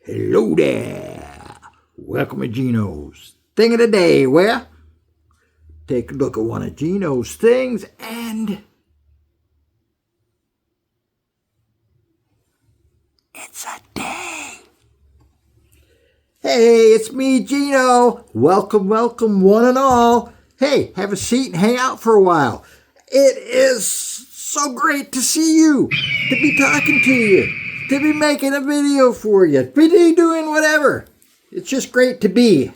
Hello there. Welcome to Gino's Thing of the Day, where take a look at one of Gino's things and it's a day. Hey, it's me, Gino. Welcome, welcome, one and all. Hey, have a seat and hang out for a while. It is so great to see you, to be talking to you, to be making a video for you, to be doing whatever. It's just great to be.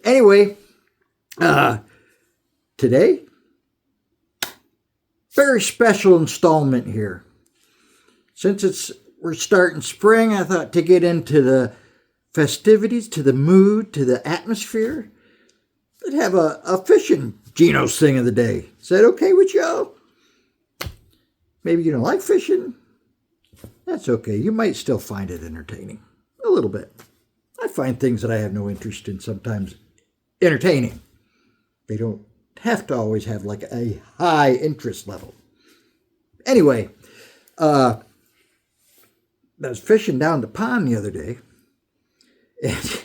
Anyway, today, very special installment here. Since we're starting spring, I thought to get into the festivities, to the mood, to the atmosphere, I'd have a fishing Gino's Thing of the Day. Is that okay with y'all? Maybe you don't like fishing. That's okay. You might still find it entertaining. A little bit. I find things that I have no interest in sometimes entertaining. They don't have to always have like a high interest level. Anyway, I was fishing down the pond the other day. And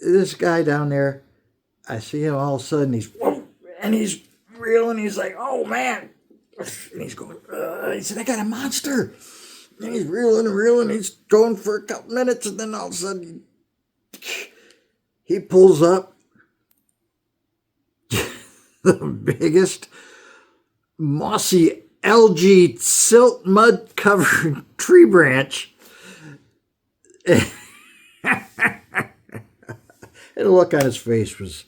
this guy down there, I see him all of a sudden, he's reeling, he's like, oh man. And he's going, he said, I got a monster. And he's reeling and reeling, he's going for a couple minutes, and then all of a sudden, he pulls up the biggest mossy algae silt mud covered tree branch. And the look on his face was,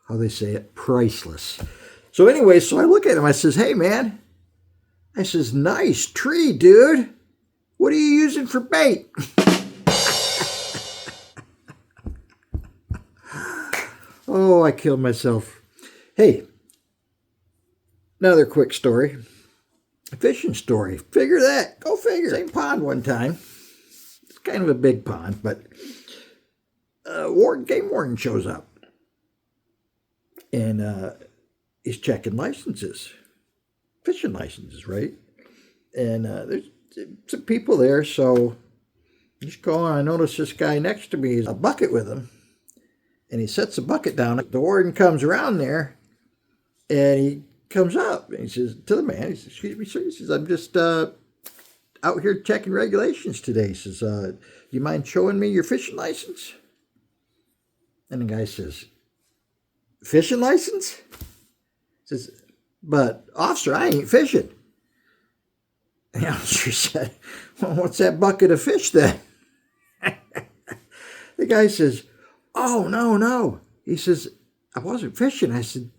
how they say it, priceless. So anyway, so I look at him, I says, hey man, I says, nice tree, dude. What are you using for bait? Oh, I killed myself. Hey, another quick story. A fishing story. Figure that. Go figure. Same pond one time. It's kind of a big pond, but game warden shows up. And he's checking licenses. Fishing licenses, right? And there's some people there, so he's going. I notice this guy next to me has a bucket with him. And he sets the bucket down. The warden comes around there, and he comes up, and he says to the man, he says, excuse me, sir, he says, I'm just out here checking regulations today. He says, you mind showing me your fishing license? And the guy says, fishing license? He says, but officer, I ain't fishing. And the officer said, well, what's that bucket of fish then? The guy says, oh, no. He says, I wasn't fishing. I said,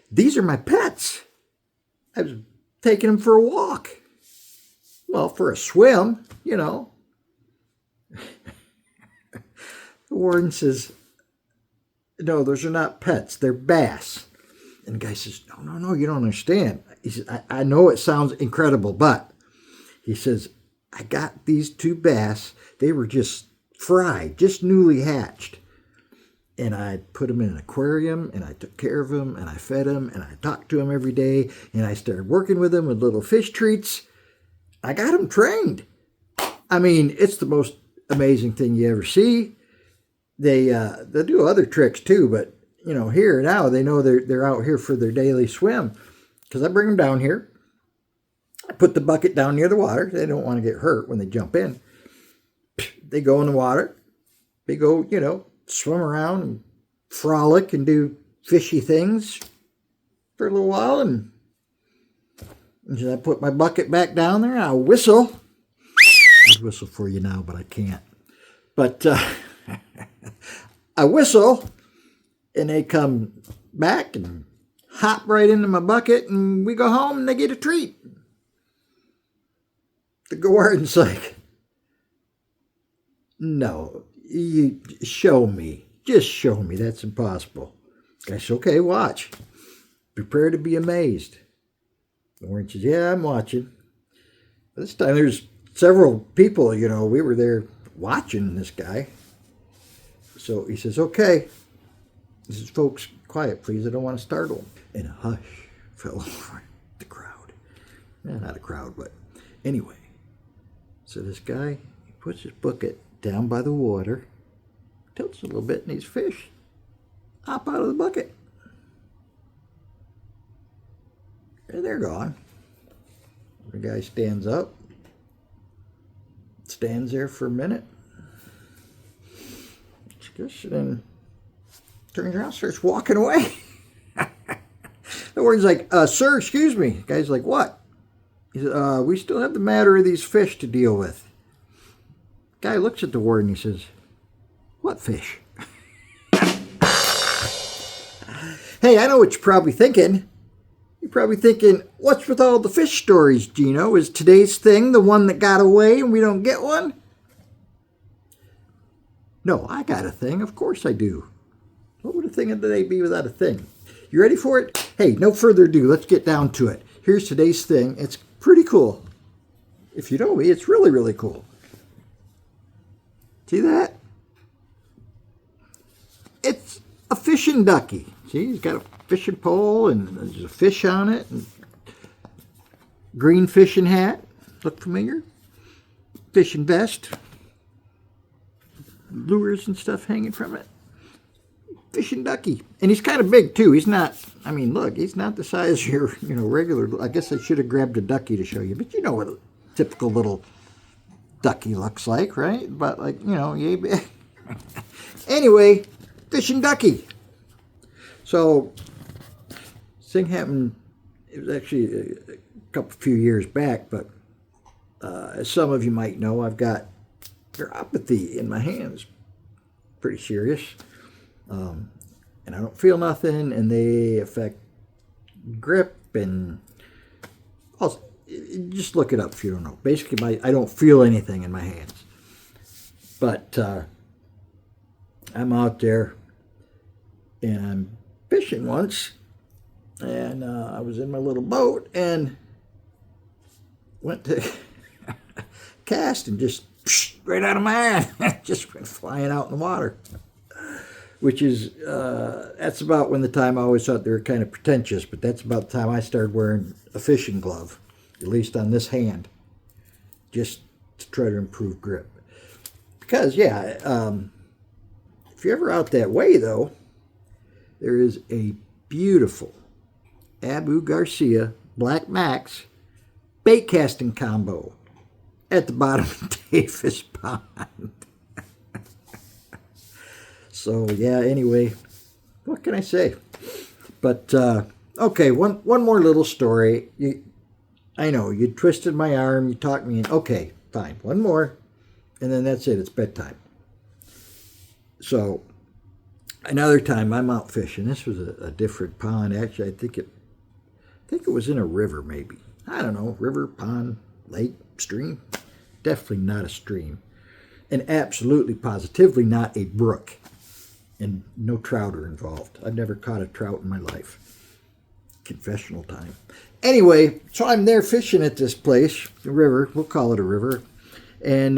these are my pets. I was taking them for a walk. Well, for a swim, you know. The warden says, no, those are not pets. They're bass. And the guy says, no, you don't understand. He says, I know it sounds incredible, but he says, I got these two bass. They were just fried, just newly hatched. And I put them in an aquarium, and I took care of them, and I fed them, and I talked to them every day, and I started working with them with little fish treats. I got them trained. I mean, it's the most amazing thing you ever see. They do other tricks too, but you know, here now they know they're out here for their daily swim. Because I bring them down here. I put the bucket down near the water. They don't want to get hurt when they jump in. They go in the water. They go, you know, swim around and frolic and do fishy things for a little while. And I put my bucket back down there and I'll whistle. I'd whistle for you now, but I can't. But I whistle, and they come back and hop right into my bucket, and we go home, and they get a treat. The warden's like, no, you show me. Just show me. That's impossible. I said, okay, watch. Prepare to be amazed. The warden says, yeah, I'm watching. This time there's several people, you know, we were there watching this guy. So he says, okay. He says, folks, quiet, please. I don't want to startle them. And a hush fell over the crowd. Not a crowd, but anyway. So this guy, he puts his bucket down by the water, tilts a little bit, and these fish hop out of the bucket. And they're gone. The guy stands up, stands there for a minute, and then turns around, starts walking away. The warden's like, sir, excuse me. The guy's like, what? He said, we still have the matter of these fish to deal with. Guy looks at the warden, he says, what fish? Hey, I know what you're probably thinking. You're probably thinking, what's with all the fish stories, Gino? Is today's thing the one that got away and we don't get one? No, I got a thing. Of course I do. What would a thing of the day be without a thing? You ready for it? Hey, no further ado. Let's get down to it. Here's today's thing. It's pretty cool. If you know me, it's really, really cool. See that? It's a fishing ducky. See, he's got a fishing pole and there's a fish on it. And green fishing hat. Look familiar? Fishing vest. Lures and stuff hanging from it. Fishing ducky. And he's kind of big too. He's not, I mean, look, he's not the size of your, regular. I guess I should have grabbed a ducky to show you. But you know what a typical little ducky looks like, right? But like, yay big. Anyway, fishing ducky. So, this thing happened, it was actually a few years back, but as some of you might know, I've got neuropathy in my hands. Pretty serious. And I don't feel nothing, and they affect grip, and also, just look it up if you don't know. Basically, I don't feel anything in my hands. But I'm out there, and I'm fishing once, and I was in my little boat, and went to cast, and just right out of my hand, just went flying out in the water. Which is, that's about when the time I always thought they were kind of pretentious, but that's about the time I started wearing a fishing glove, at least on this hand, just to try to improve grip. Because, yeah, if you're ever out that way, though, there is a beautiful Abu Garcia Black Max bait casting combo at the bottom of Davis Pond. So, yeah, anyway, what can I say? But, okay, one more little story. I know, you twisted my arm, you talked me in. Okay, fine, one more, and then that's it. It's bedtime. So, another time I'm out fishing. This was a different pond. Actually, I think it was in a river, maybe. I don't know, river, pond, lake, stream. Definitely not a stream. And absolutely, positively not a brook. And no trout are involved. I've never caught a trout in my life. Confessional time. Anyway, so I'm there fishing at this place, the river. We'll call it a river. And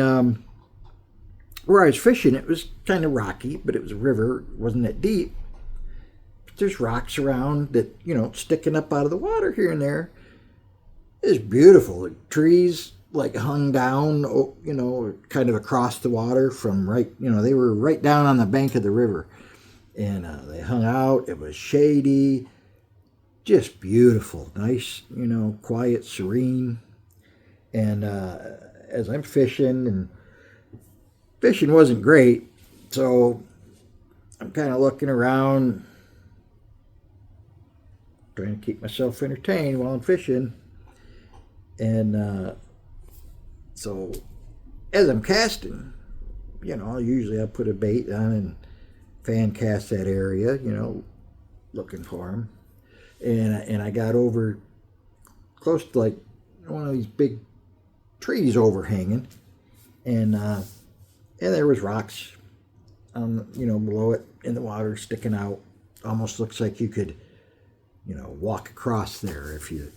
where I was fishing, it was kind of rocky, but it was a river. It wasn't that deep. But there's rocks around that, sticking up out of the water here and there. It's beautiful. The trees like hung down, kind of across the water from they were right down on the bank of the river. And they hung out. It was shady. Just beautiful. Nice, quiet, serene. And as I'm fishing, and fishing wasn't great, so I'm kind of looking around, trying to keep myself entertained while I'm fishing. And so as I'm casting, usually I put a bait on and fan cast that area, looking for them. And I got over close to like one of these big trees overhanging, and there was rocks, below it in the water sticking out. Almost looks like you could, walk across there if you,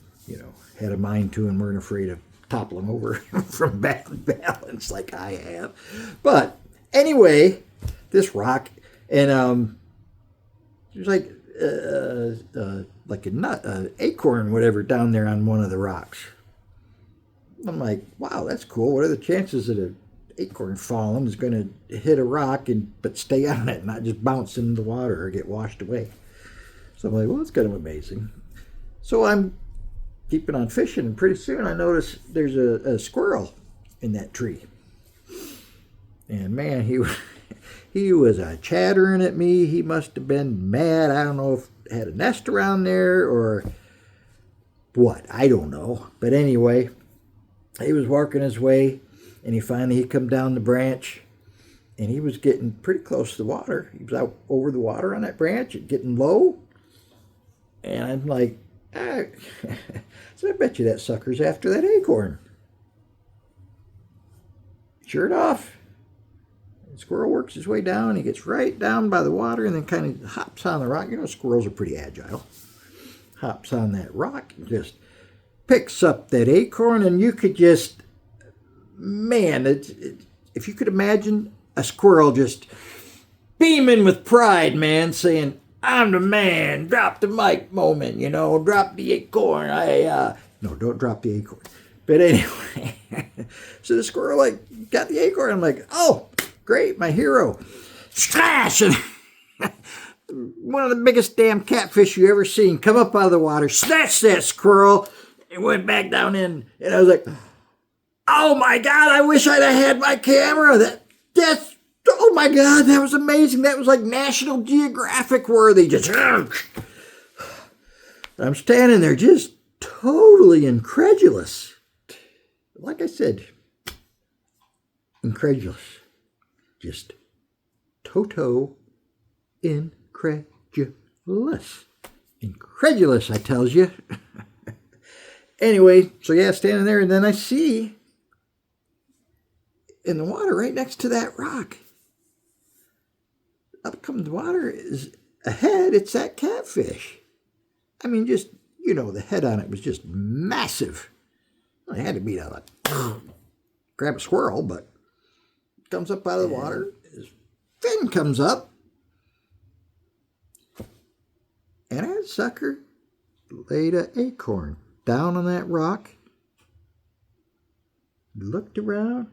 had a mind to and weren't afraid of toppling over from bad balance like I have. But anyway, this rock, and there's like a nut, acorn, whatever, down there on one of the rocks. I'm like, wow, that's cool. What are the chances that an acorn falling is going to hit a rock but stay on it, not just bounce into the water or get washed away? So I'm like, well, that's kind of amazing. So I'm keeping on fishing, and pretty soon I notice there's a squirrel in that tree. And man, he was chattering at me. He must have been mad. I don't know if it had a nest around there or what. I don't know. But anyway, he was working his way, and he come down the branch, and he was getting pretty close to the water. He was out over the water on that branch, getting low. And I'm like, so I bet you that sucker's after that acorn. Sure enough, the squirrel works his way down. He gets right down by the water and then kind of hops on the rock. You know, squirrels are pretty agile. Hops on that rock and just picks up that acorn. And you could just, man, if you could imagine a squirrel just beaming with pride, man, saying, I'm the man, drop the mic moment, you know, drop the acorn. No, don't drop the acorn. But anyway, so the squirrel, like, got the acorn. I'm like, oh, great, my hero. Splash! And one of the biggest damn catfish you ever seen come up out of the water, snatched that squirrel, and went back down in. And I was like, oh my God, I wish I'd have had my camera. That's oh my God, that was amazing. That was like National Geographic worthy. Just, I'm standing there just totally incredulous. Like I said, incredulous. Just toto incredulous. Incredulous, I tells you. Anyway, so yeah, standing there, and then I see in the water right next to that rock, up comes the water, is ahead, it's that catfish. I mean, just, you know, the head on it was just massive. Well, it had to be like, grab a squirrel, but it comes up out of the water, his fin comes up, and that sucker laid an acorn down on that rock, looked around,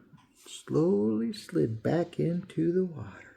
slowly slid back into the water.